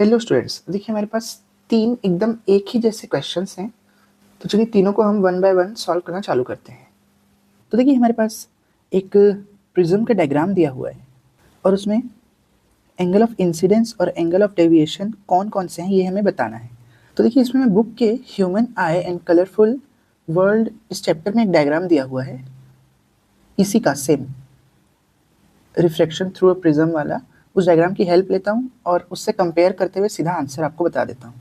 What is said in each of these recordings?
Hello students, देखिए हमारे पास तीन एकदम एक ही जैसे क्वेश्चंस हैं। तो चलिए तीनों को हम वन बाय वन सॉल्व करना चालू करते हैं। तो देखिए हमारे पास एक प्रिज्म का डायग्राम दिया हुआ है और उसमें एंगल ऑफ इंसिडेंस और एंगल ऑफ डेविएशन कौन कौन से हैं ये हमें बताना है। तो देखिए इसमें मैं बुक के human I and colourful world इस चैप्टर में एक डायग्राम दिया हुआ है, इसी का same reflection through a prism वाला। उस डायग्राम की हेल्प लेता हूँ और उससे कंपेयर करते हुए सीधा आंसर आपको बता देता हूँ।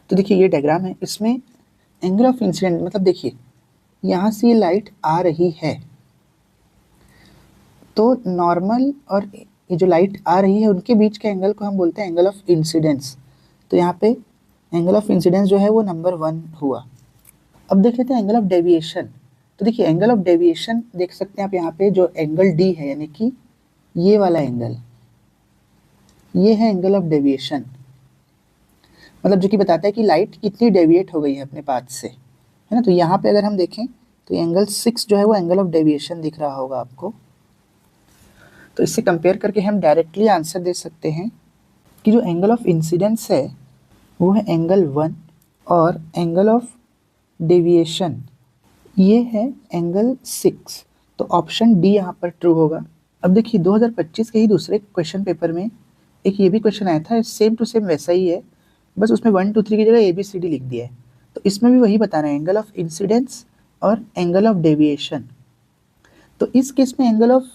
तो देखिए ये डायग्राम है, इसमें एंगल ऑफ इंसिडेंट मतलब देखिए यहाँ से ये लाइट आ रही है, तो नॉर्मल और ये जो लाइट आ रही है उनके बीच के एंगल को हम बोलते हैं एंगल ऑफ इंसिडेंस। तो यहाँ पे एंगल ऑफ इंसिडेंस जो है वो नंबर 1 हुआ। अब देख लेते हैं एंगल ऑफ डेविएशन। तो देखिए एंगल ऑफ डेविएशन देख सकते हैं आप यहाँ पे, जो एंगल डी है यानी कि ये वाला एंगल, ये है एंगल ऑफ डेविएशन। मतलब जो कि बताता है कि लाइट कितनी डेविएट हो गई है अपने पाथ से, है ना। तो यहाँ पे अगर हम देखें तो एंगल 6 जो है वो एंगल ऑफ डेविएशन दिख रहा होगा आपको। तो इससे कंपेयर करके हम डायरेक्टली आंसर दे सकते हैं कि जो एंगल ऑफ इंसिडेंस है वो है एंगल 1 और एंगल ऑफ डेविएशन ये है एंगल 6। तो ऑप्शन डी यहाँ पर ट्रू होगा। अब देखिए 2025 के ही दूसरे क्वेश्चन पेपर में एक ये भी क्वेश्चन आया था, सेम टू सेम वैसा ही है, बस उसमें 1 2 3 की जगह ABCD लिख दिया है। तो इसमें भी वही बताना है, एंगल ऑफ इंसिडेंस और एंगल ऑफ डेविएशन। तो इस केस में एंगल ऑफ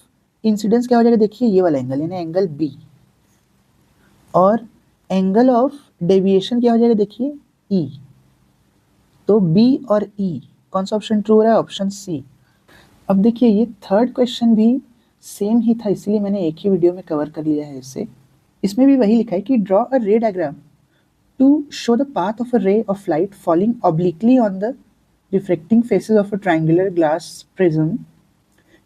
इंसिडेंस क्या हो जाएगा, देखिए ये वाला एंगल यानी एंगल बी, और एंगल ऑफ डेविएशन क्या हो जाएगा, देखिए ई। तो बी और ई कौन सा ऑप्शन ट्रू हो रहा है, ऑप्शन सी। अब देखिए ये थर्ड क्वेश्चन भी सेम ही था, इसलिए मैंने एक ही वीडियो में कवर कर लिया है इसे। इसमें भी वही लिखा है कि ड्रॉ अ रे diagram to show the path of a ray of light falling obliquely on the refracting faces of a triangular glass prism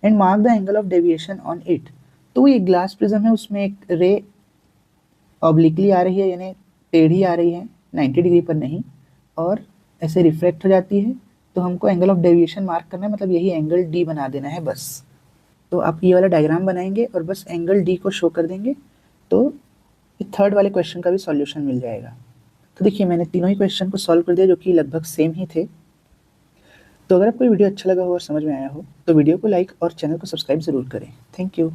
and mark the angle of deviation on it। तो ये glass prism है, उसमें एक रे obliquely आ रही है यानी टेढ़ी आ रही है 90 डिग्री पर नहीं, और ऐसे रिफ्लेक्ट हो जाती है। तो हमको एंगल ऑफ डेविएशन मार्क करना है, मतलब यही एंगल डी बना देना है बस। तो आप ये वाला डायग्राम बनाएंगे और बस एंगल डी को शो कर देंगे, तो थर्ड वाले क्वेश्चन का भी सॉल्यूशन मिल जाएगा। तो देखिए मैंने तीनों ही क्वेश्चन को सॉल्व कर दिया जो कि लगभग सेम ही थे। तो अगर आपको वीडियो अच्छा लगा हो और समझ में आया हो तो वीडियो को लाइक और चैनल को सब्सक्राइब ज़रूर करें। Thank you.